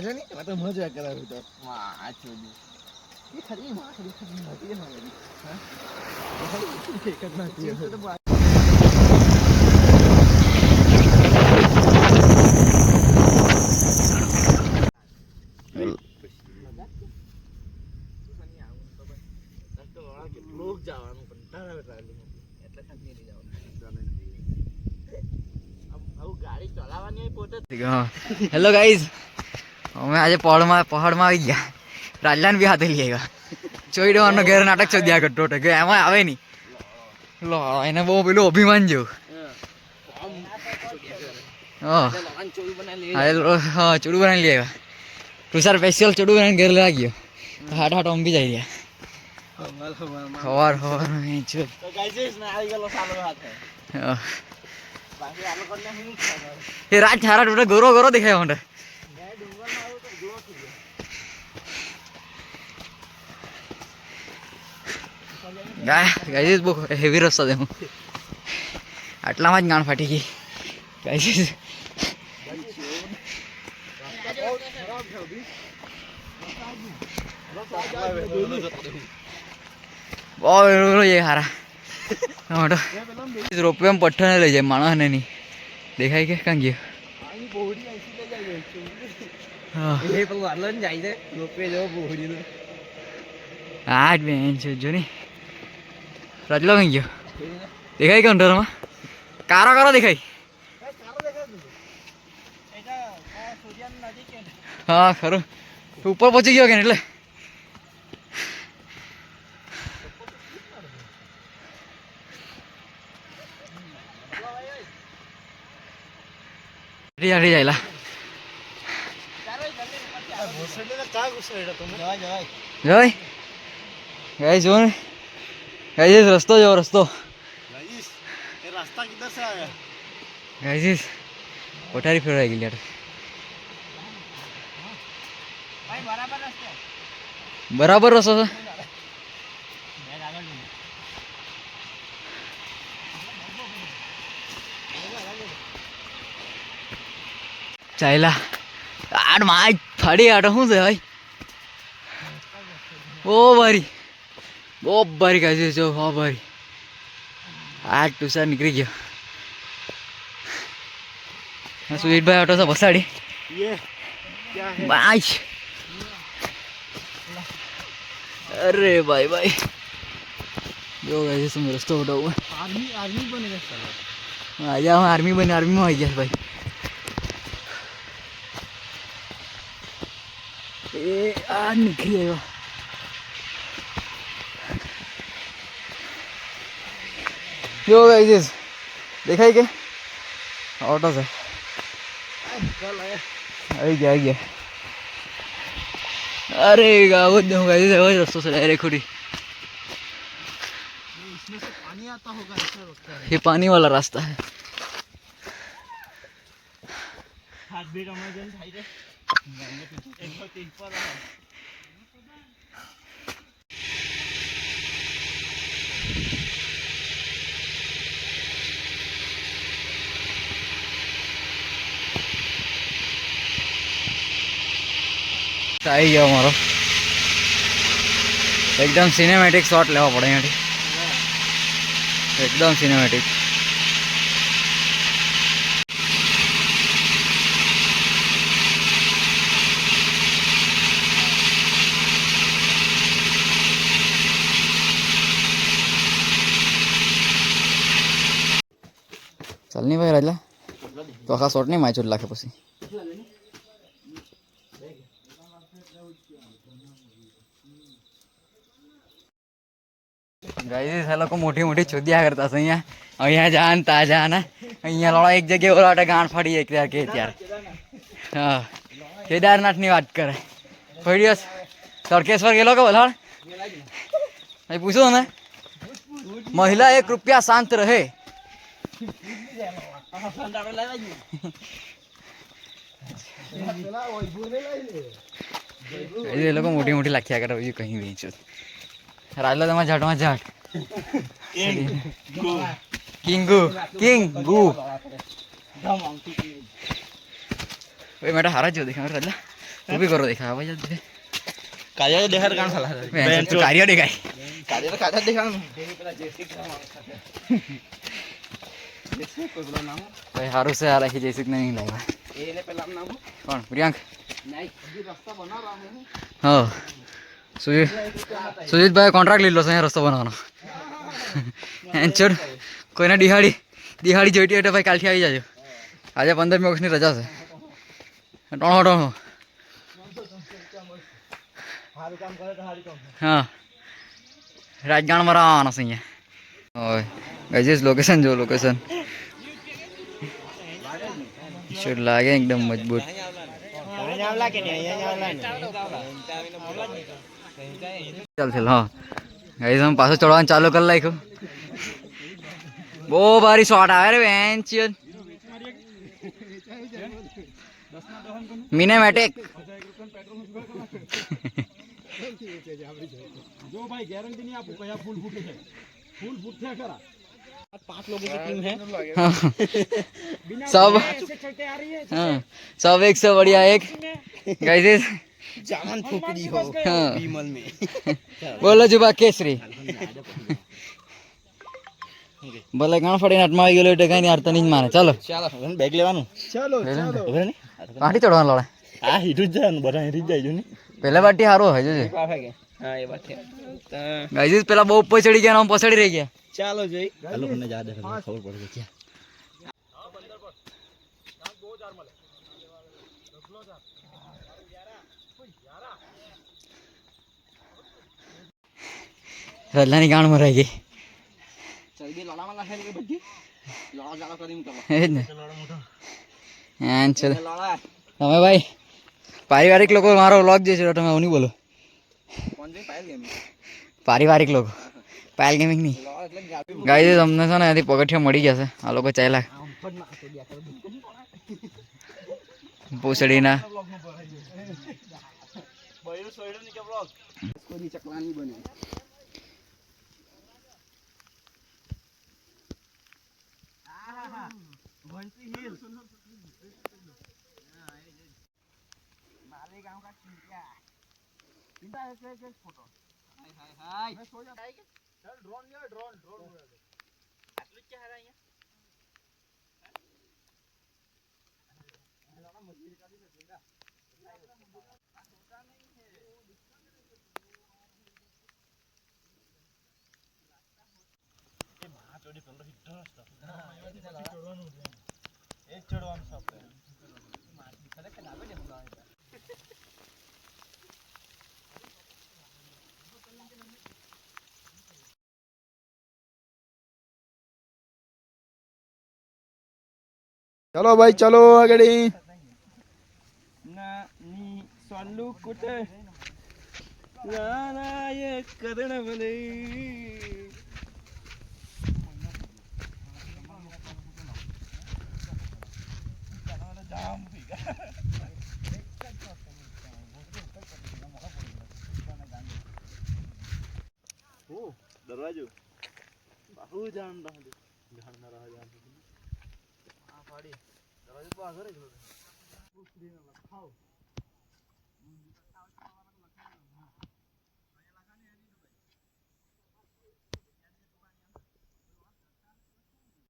આજે નહીં તો મજા કરાવી તો આ છોડી એ ખરી માં ખરી ખરી ના લગી હા એક જ ના હેલો ગાઈઝ, અમે આજે પહાડમાં આવી ગયા. રાજલાને બી હાથે લઈ આવ્યા. ચોઈ દેવાનો ઘેર નાટક શોધ્યા કરતો હતો કે એમાં આવે નહીં. લો એને બહુ પેલું અભિમાન જેવું. હા ચોડું બનાવી લઈ આવ્યા. તુષાર સ્પેશિયલ ચોડું બનાવીને ઘેર લેવા ગયો. હાટ હાટ અંબી જાય રહ્યા. એ રાત સારા ટોટે ગોરો ગોરો દેખાય મને. ગાઈસ બહુ હેવી રસ્તો છે. આટલામાં જ ગાણ ફાટી ગઈ. ગાઈસ બહુ એ હારા રોપવે પઠ્ઠા લઈ જાય માણસ ને નહીં દેખાય કે કાં ગયો. હા જ બેન છે જો ને રજલો કઈ ગયો દેખાય કે અંધારામાં કારો કારો દેખાય. હા ખરું ઉપર પહોંચી ગયો કે એટલે જાયલા જય ગાઈસ જો ને ગાઈસ રસ્તો જો રસ્તો ગાઈસ કોઠારી ફેરવાઈ ગઈ યાર. બરાબર રસ્તો છે. ચાલ્યા આડ માં ફાડી આટો શું છે ભાઈ બહુ ભારી કાઢી જો બહુ ભારી. આ ટુસા નીકળી ગયો. સુજીતભાઈ ઓટો છે બસાડી બાઈ. અરે ભાઈ જો ગાઈસ તમે રસ્તો બતાવું. આર્મી બને આજે આર્મીમાં આવી ગયા ભાઈ. એ આ નીકળી આવ્યો. જો ગાઈસ દેખાય કે ઓટો છે આવી ગયા. अरे गाँव रस्तों से डायरेक्ट खुदी पानी आता होगा ऐसा रास्ता है. ये पानी वाला रास्ता है. आई गया हमारा एकदम सिनेमेटिक शॉट लेवा पड़े यहाँ एकदम सिनेमेटिक. चल नहीं भाई राजला तो आखा शॉट नहीं माय लाखे पी गाइस ये लोग मोटी मोटी चुदिया करता है यहाँ अँ जान ता जान अँ लड़ा एक जगह बोला गांठ फाड़ी एक के त्यार. हाँ केदारनाथ ની વાત કરે કોઈ દિવસ તડકેશ્વર ગયેલો કે બોલા પૂછો ને મહિલા 1 રૂપિયા શાંત રહે. ये लोग मोटी मोटी लाखिया कर कहीं भी राजला तमा झाट में झाट किंगू किंगू भाई मेरा हारा जो देखा राजला तू भी करो देखा आवाज दे કાયા દેખાડ કાણ ખાલા मैं तो कार्य देखाय કાયા તો કાયા દેખાડ भाई हारू से आ रहा है जैसे नहीं लगा એને પેલા નામ कौन प्रियांक નહીં હજી રસ્તા બના રહા હું हाँ सुजीत भाई कॉन्ट्रैक्ट ले लो सही रस्ता बनाना एंचर कोई ना दिहाड़ी दिहाड़ी जोईटी એટલે ભાઈ કાલથી આવી જાજો આજે 15મી ઓગસ્ટની રજા છે ટણો હારું કામ કરે તો હારી કામ હા રાજગાણમાં આવવાનો છે અહીંયા ઓય ગાઈસ લોકેશન જો લોકેશન શૂટ લાગે એકદમ મજબૂત અહીંયા આવલા કે નહીં અહીંયા આવલા ચાલ ચાલ હા ગાઈસ हम પાછો ચડવાનું ચાલુ કરી નાખ્યું બહુ ભારી શોટ આવે રે વેન્ચિયન મિનેમેટિક જો ભાઈ ગેરંટી નહીં આપું કયા ફૂલ ફૂટે છે ફૂલ ફૂટે ખરા 5 लोगों की टीम है सब ऐसे चलते आ रही है हाँ सब एक से बढ़िया एक गाइस જામન ફૂકડી હો हाँ વિમલ મે બોલો જુબા કેસરી ભલે ગાણ ફડીને હાથમાં આવી ગયેલો એટલે કઈ નહીં હારતા નહીં માને ચાલો ચાલો હવે બેગ લેવાનું चलो ખબર ને પાટી ચડવાનું લોડે આ હીરું જ જવાનું બધા હીરું જ જાય ને પહેલા પાટી હારો હોય જોજે પાફે કે હા એ વાત છે ગાઈસ પેલા બહુ ઉપર ચડી ગયા ને આમ પછડી રહી ગયા ચાલો જઈ હાલો મને જા દે ખબર પડે છે રલ્લાની ગાણ મરાઈ ગઈ ચરબી લોડામાં નાખેલી કે બધી લોડા જાળો કરીને કરો એ જ ને એન છે લોડા તમે ભાઈ પારિવારિક લોકો મારો વ્લોગ જે છે તમે આવું નહીં બોલો કોણ જઈ પાયલ ગેમ પારિવારિક લોકો પાયલ ગેમિંગ નહીં લોડા એટલે ગાડી ગાઈસ અમને છે ને એથી પગથિયા મળી જશે આ લોકો ચાલ્યા પૂછડીના બૈરું સોયડો ની કે બ્લોગ કોઈ ચકલાની બને वंशी हिल माले गांव का चिंता चिंता है एक फोटो हाय हाय हाय मैं सो जाता है चल ड्रोन यार ड्रोन ड्रोन आटलू क्या है અહીંયા लाना मछली का भी लगेगा એ મહા ચોડી પેલો હિટ રસ્તો ચડવાનું એ ચડવાનું છે આપણે માટી ખરેખર આવે ને બોલાવે चलो भाई चलो આગળ ના ની સોલ્લુ કુટે નાનાય કરણ બને दरवाजो बाहु जान रहा जान ना रहा जान हां फाड़ी दरवाजे तो आगे रे खाओ